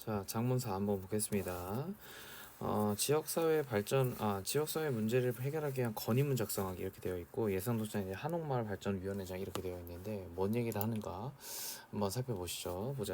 자, 장문사 한번 보겠습니다. 지역사회 발전, 지역사회 문제를 해결하기 위한 건의문 작성하기 이렇게 되어 있고 예산도장 이제 한옥마을 발전위원회장 이렇게 되어 있는데 뭔 얘기를 하는가 한번 살펴보시죠. 보자.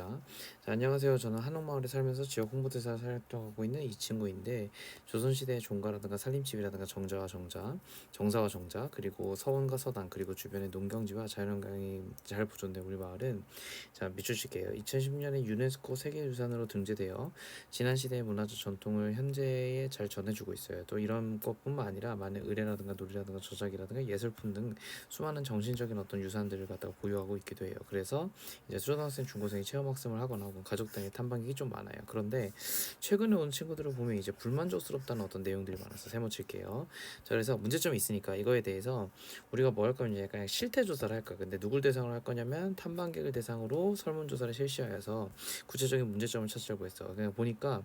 자, 안녕하세요. 저는 한옥마을에 살면서 지역 홍보대사 활동하고 있는 이 친구인데 조선시대의 종가라든가 살림집이라든가 정사와 정자 그리고 서원과 서당 그리고 주변의 농경지와 자연환경이 잘 보존된 우리 마을은 자 밑줄칠게요. 2010년에 유네스코 세계유산으로 등재되어 지난 시대의 문화적 전통을 현재에 잘 전해주고 있어요. 또 이런 것뿐만 아니라 많은 의뢰라든가 놀이라든가 저작이라든가 예술품 등 수많은 정신적인 어떤 유산들을 갖다가 보유하고 있기도 해요. 그래서 이제 초등학생, 중고생이 체험학습을 하거나 혹은 가족 단위 탐방객이 좀 많아요. 그런데 최근에 온 친구들을 보면 이제 불만족스럽다는 어떤 내용들이 많아서 세모칠게요. 자, 그래서 문제점이 있으니까 이거에 대해서 우리가 뭐 할 거냐 약간 실태 조사를 할까. 근데 누굴 대상으로 할 거냐면 탐방객을 대상으로 설문조사를 실시하여서 구체적인 문제점을 찾으려고 했어. 그냥 보니까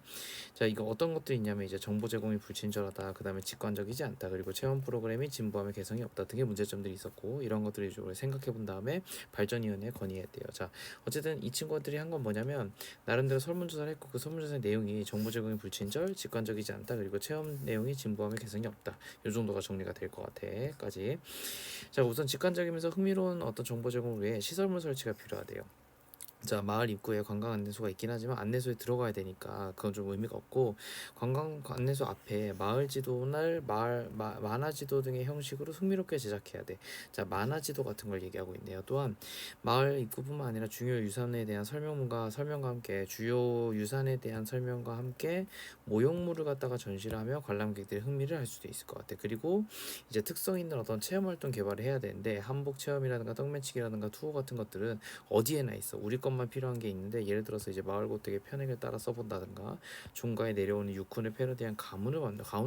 자, 이거 어떤 것들이 있냐면 이제 정보 제공이 불친절하다, 그 다음에 직관적이지 않다, 그리고 체험 프로그램이 진부함에 개성이 없다 등의 문제점들이 있었고 이런 것들을 좀 생각해 본 다음에 발전위원회에 건의했대요. 자, 어쨌든 이 친구들이 한 건 뭐냐면 나름대로 설문조사를 했고 그 설문조사 내용이 정보 제공이 불친절, 직관적이지 않다, 그리고 체험 내용이 진부함에 개성이 없다. 이 정도가 정리가 될 것 같아.까지. 자, 우선 직관적이면서 흥미로운 어떤 정보 제공을 위해 시설물 설치가 필요하대요. 자, 마을 입구에 관광 안내소가 있긴 하지만 안내소에 들어가야 되니까 그건 좀 의미가 없고 관광 안내소 앞에 마을 지도나 만화 지도 등의 형식으로 흥미롭게 제작해야 돼. 자, 만화 지도 같은 걸 얘기하고 있네요. 또한 마을 입구뿐만 아니라 중요 유산에 대한 설명과 함께 주요 유산에 대한 설명과 함께 모형물을 갖다가 전시를 하며 관람객들이 흥미를 할 수도 있을 것 같아. 그리고 이제 특성 있는 어떤 체험 활동 개발을 해야 되는데 한복 체험이라든가 떡매치기라든가 투어 같은 것들은 어디에나 있어. 우리 것만 필요한 게 있는데 예를 들어서 이제 마을 고택의 편익을 따라 써본다든가 종가에 내려오는 육군을 패러디한 가문을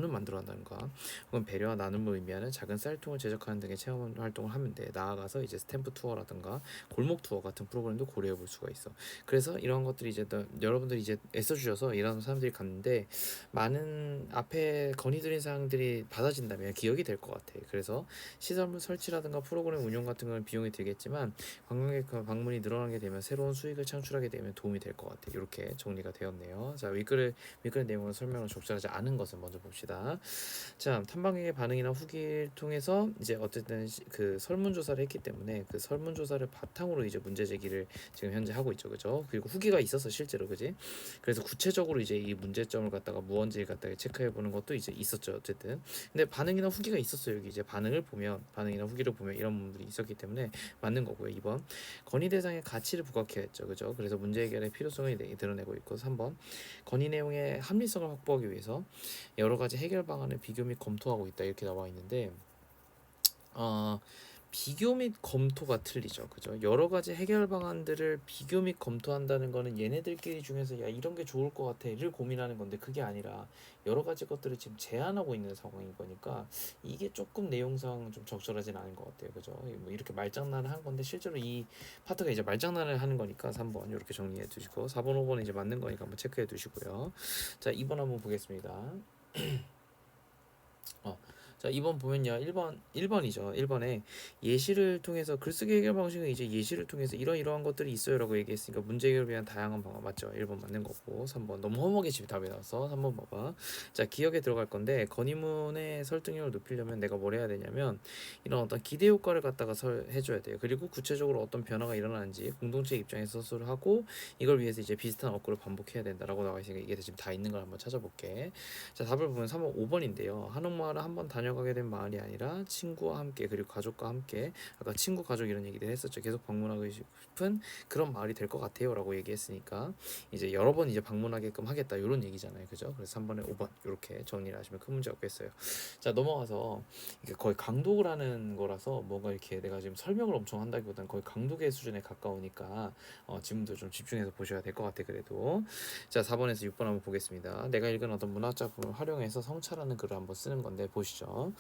만들어낸다든가 혹은 배려와 나눔을 의미하는 작은 쌀통을 제작하는 등의 체험 활동을 하면 돼. 나아가서 이제 스탬프 투어라든가 골목 투어 같은 프로그램도 고려해 볼 수가 있어. 그래서 이런 것들이 이제 여러분들이 이제 애써주셔서 이런 사람들이 갔는데 많은 앞에 건의드린 사항들이 받아진다면 기억이 될 것 같아. 그래서 시설물 설치라든가 프로그램 운영 같은 건 비용이 들겠지만 관광객 방문이 늘어나게 되면 새로운 수익을 창출하게 되면 도움이 될 것 같아. 이렇게 정리가 되었네요. 자, 윗글 내용으로 설명을 적절하지 않은 것을 먼저 봅시다. 자, 탐방객의 반응이나 후기를 통해서 이제 어쨌든 그 설문조사를 했기 때문에 그 설문조사를 바탕으로 이제 문제 제기를 지금 현재 하고 있죠, 그죠? 그리고 후기가 있었어 실제로, 그지? 그래서 구체적으로 이제 이 문제점을 갖다가 무언지를 갖다가 체크해 보는 것도 이제 있었죠, 어쨌든. 근데 반응이나 후기가 있었어요. 여기 이제 반응이나 후기를 보면 이런 부분들이 있었기 때문에 맞는 거고요. 2번 건의 대상의 가치를 부각해야 했죠, 그죠? 그래서 문제 해결의 필요성을 드러내고 있고 3번 건의 내용의 합리성을 확보하기 위해서 여러 가지 해결 방안을 비교 및 검토하고 있다 이렇게 나와 있는데 어, 비교 및 검토가 틀리죠. 그죠? 여러 가지 해결 방안들을 비교 및 검토한다는 거는 얘네들끼리 중에서 야 이런 게 좋을 것 같아를 고민하는 건데 그게 아니라 여러 가지 것들을 지금 제안하고 있는 상황인 거니까 이게 조금 내용상 좀 적절하진 않은 것 같아요. 그죠? 뭐 이렇게 말장난을 한 건데 실제로 이 파트가 이제 말장난을 하는 거니까 3번 이렇게 정리해 두시고 4번 5번 이제 맞는 거니까 한번 체크해 두시고요. 자, 2번 한번 보겠습니다. 어. 자, 2번 보면요. 1번이죠. 1번에 예시를 통해서 글쓰기 해결 방식은 이제 예시를 통해서 이러한 것들이 있어요라고 얘기했으니까 문제 해결을 위한 다양한 방법 맞죠? 1번 맞는 거고 3번 너무 허무하게 집에 답이 나와서 3번 봐봐. 자, 기억에 들어갈 건데 건의문의 설득력을 높이려면 내가 뭘 해야 되냐면 이런 어떤 기대 효과를 갖다가 해줘야 돼요. 그리고 구체적으로 어떤 변화가 일어나는지 공동체 입장에서 서술을 하고 이걸 위해서 이제 비슷한 업구를 반복해야 된다라고 나와 있으니까 이게 지금 다 있는 걸 한번 찾아볼게. 자, 답을 보면 3번 5번인데요. 한옥마을은 한번 다녀가게 된 마을이 아니라 친구와 함께 그리고 가족과 함께 아까 친구 가족 이런 얘기들 했었죠. 계속 방문하고 싶은 그런 마을이 될 것 같아요라고 얘기했으니까 이제 여러 번 이제 방문하게끔 하겠다 이런 얘기잖아요. 그죠? 그래서 3번에 5번 이렇게 정리를 하시면 큰 문제 없겠어요. 자, 넘어가서 이게 거의 강독을 하는 거라서 뭔가 이렇게 내가 지금 설명을 엄청 한다기보다는 거의 강독의 수준에 가까우니까 지금도 좀 집중해서 보셔야 될 것 같아. 그래도 자, 4번에서 6번 한번 보겠습니다. 내가 읽은 어떤 문학 작품을 활용해서 성찰하는 글을 한번 쓰는 건데 보시죠. 거죠.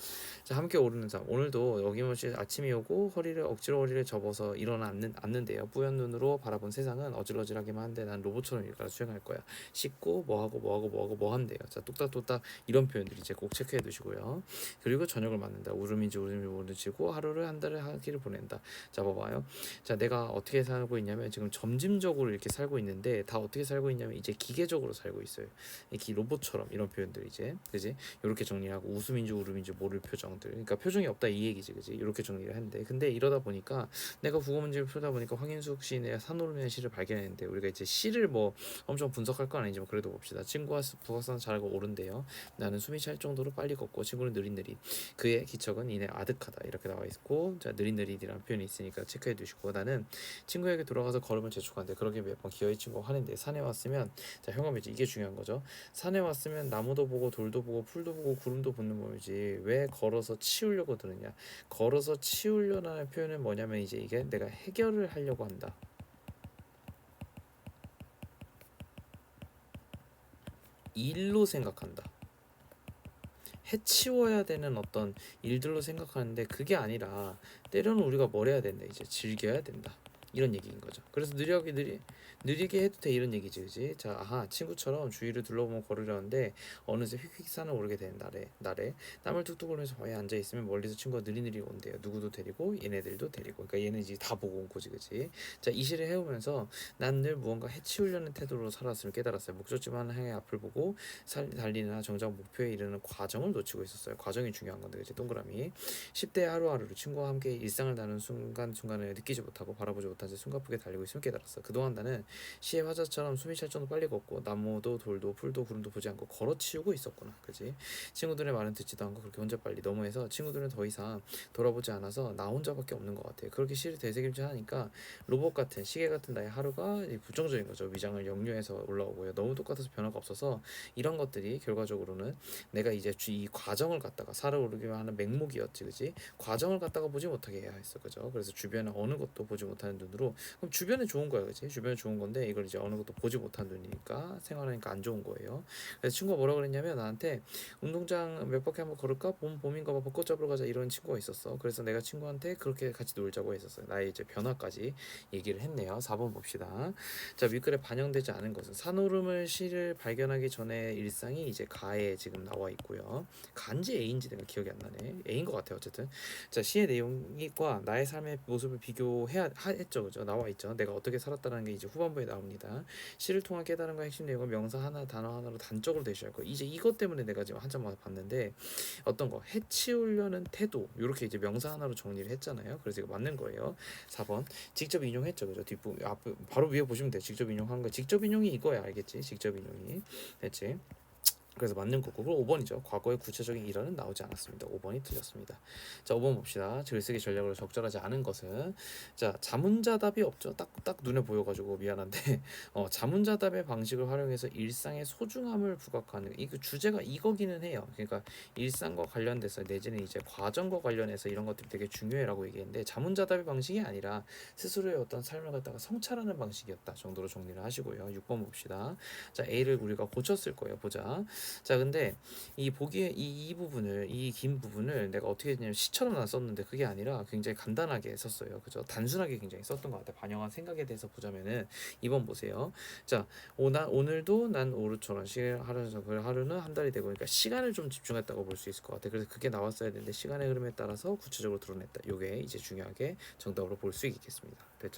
자, 함께 오르는 삶. 오늘도 어김없이 아침이 오고 억지로 허리를 접어서 일어나 앉는데요. 뿌연 눈으로 바라본 세상은 어질어질하기만 한데 난 로봇처럼 일가를 수행할 거야. 씻고 뭐 한대요. 자, 뚝딱뚝딱 이런 표현들 이제 꼭 체크해 두시고요. 그리고 저녁을 맞는다. 울음인지 모르지고 하루를 한 달을 한 끼를 보낸다. 자, 봐봐요. 자, 내가 어떻게 살고 있냐면 지금 점진적으로 이렇게 살고 있는데 다 어떻게 살고 있냐면 이제 기계적으로 살고 있어요. 이렇게 로봇처럼 이런 표현들 이제 그지? 이렇게 정리하고 웃음인지 울음인지 모를 표정들. 그러니까 표정이 없다 이 얘기지, 그지? 이렇게 정리를 했는데 근데 이러다 보니까 내가 국어 문제를 풀다 보니까 황인숙 시인의 산오름의 시를 발견했는데 우리가 이제 시를 뭐 엄청 분석할 건 아니지만 그래도 봅시다. 친구가 북악산 잘하고 오른대요. 나는 숨이 찰 정도로 빨리 걷고 친구는 느릿느릿. 그의 기척은 이내 아득하다 이렇게 나와 있고 자 느릿느릿이라는 표현이 있으니까 체크해 두시고 나는 친구에게 돌아가서 걸음을 재촉한데 그러게 몇 번 기어이 친구가 화낸대. 산에 왔으면 자 형감이지 이게 중요한 거죠. 산에 왔으면 나무도 보고 돌도 보고 풀도 보고 구름도 보는 법이지 왜 걸어서 치우려고 드느냐. 걸어서 치우려는 표현은 뭐냐면 이제 이게 내가 해결을 하려고 한다. 일로 생각한다. 해치워야 되는 어떤 일들로 생각하는데 그게 아니라 때로는 우리가 뭘 해야 된다. 이제 즐겨야 된다. 이런 얘기인 거죠. 그래서 느리게 해도 돼 이런 얘기지, 그지? 자, 아하, 친구처럼 주위를 둘러보며 걸으려는데 어느새 휙휙 산을 오르게 된 날에 땀을 뚝뚝 흘리면서 바위에 앉아 있으면 멀리서 친구가 느리느리 온대요. 누구도 데리고 얘네들도 데리고. 그러니까 얘는 이제 다 보고 온 거지, 그지? 자, 이 시를 해오면서 난 늘 무언가 해치우려는 태도로 살았음을 깨달았어요. 목적지만 향해 앞을 보고 달리는 정작 목표에 이르는 과정을 놓치고 있었어요. 과정이 중요한 건데, 그지? 동그라미. 10대 하루하루를 친구와 함께 일상을 나누는 순간순간을 느끼지 못하고 바라보지 못한 채 숨가쁘게 달리고 있음을 깨달았어. 그동안 나는 시의 화자처럼 숨이 찰 정도 빨리 걷고 나무도 돌도 풀도 구름도 보지 않고 걸어치우고 있었구나. 그지? 친구들의 말은 듣지도 않고 그렇게 혼자 빨리 너무해서 친구들은 더 이상 돌아보지 않아서 나 혼자밖에 없는 것 같아. 그렇게 시를 되새김질 하니까 로봇 같은 시계 같은 나의 하루가 부정적인 거죠. 위장을 역류해서 올라오고요. 너무 똑같아서 변화가 없어서 이런 것들이 결과적으로는 내가 이제 이 과정을 갖다가 살아 오르기만 하는 맹목이었지, 그지? 과정을 갖다가 보지 못하게 해야 했어, 그죠? 그래서 주변에 어느 것도 보지 못하는 눈으로 그럼 주변에 좋은 거야, 그지? 주변에 좋은 건데 이걸 이제 어느 것도 보지 못한 눈이니까 생활하니까 안 좋은 거예요. 그래서 친구가 뭐라 그랬냐면 나한테 운동장 몇 바퀴 한번 걸을까? 봄인가 봐 벚꽃 잡으러 가자 이런 친구가 있었어. 그래서 내가 친구한테 그렇게 같이 놀자고 했었어요. 나의 이제 변화까지 얘기를 했네요. 4번 봅시다. 자, 윗글에 반영되지 않은 것은 산오름을 시를 발견하기 전에 일상이 이제 가에 지금 나와 있고요. 간지 A인지 내가 기억이 안 나네. A인 것 같아요. 어쨌든 자 시의 내용과 나의 삶의 모습을 비교해야 했죠, 그죠? 나와 있죠. 내가 어떻게 살았다는 게 이제 후반부에 나옵니다. 시를 통한 깨달음과 핵심 내용은 명사 하나 단어 하나로 단적으로 대시할 거. 이제 이것 때문에 내가 지금 한참 봤는데 어떤 거 해치우려는 태도 이렇게 이제 명사 하나로 정리를 했잖아요. 그래서 이거 맞는 거예요. 4번 직접 인용했죠, 그죠? 뒷부분 앞 바로 위에 보시면 돼. 직접 인용한 거. 직접 인용이 이거야, 알겠지? 직접 인용이 됐지? 그래서 맞는 거고 그리고 5번이죠. 과거의 구체적인 일화는 나오지 않았습니다. 5번이 틀렸습니다. 자, 5번 봅시다. 글쓰기 전략으로 적절하지 않은 것은 자 자문자답이 없죠. 딱 눈에 보여가지고 미안한데 자문자답의 방식을 활용해서 일상의 소중함을 부각하는 이 그 주제가 이거기는 해요. 그러니까 일상과 관련돼서 내지는 이제 과정과 관련해서 이런 것들이 되게 중요해라고 얘기했는데 자문자답의 방식이 아니라 스스로의 어떤 삶을 갖다가 성찰하는 방식이었다 정도로 정리를 하시고요. 6번 봅시다. 자, A를 우리가 고쳤을 거예요. 보자. 자, 근데 이 보기에 이 부분을 이 긴 부분을 내가 어떻게 했냐면 시처럼 난 썼는데 그게 아니라 굉장히 간단하게 썼어요. 그죠? 단순하게 굉장히 썼던 것 같아요. 반영한 생각에 대해서 보자면은 2번 보세요. 자, 오늘도 난 오르처럼 하루는 한 달이 되고 그러니까 시간을 좀 집중했다고 볼 수 있을 것 같아요. 그래서 그게 나왔어야 되는데 시간의 흐름에 따라서 구체적으로 드러냈다. 요게 이제 중요하게 정답으로 볼 수 있겠습니다. 됐죠?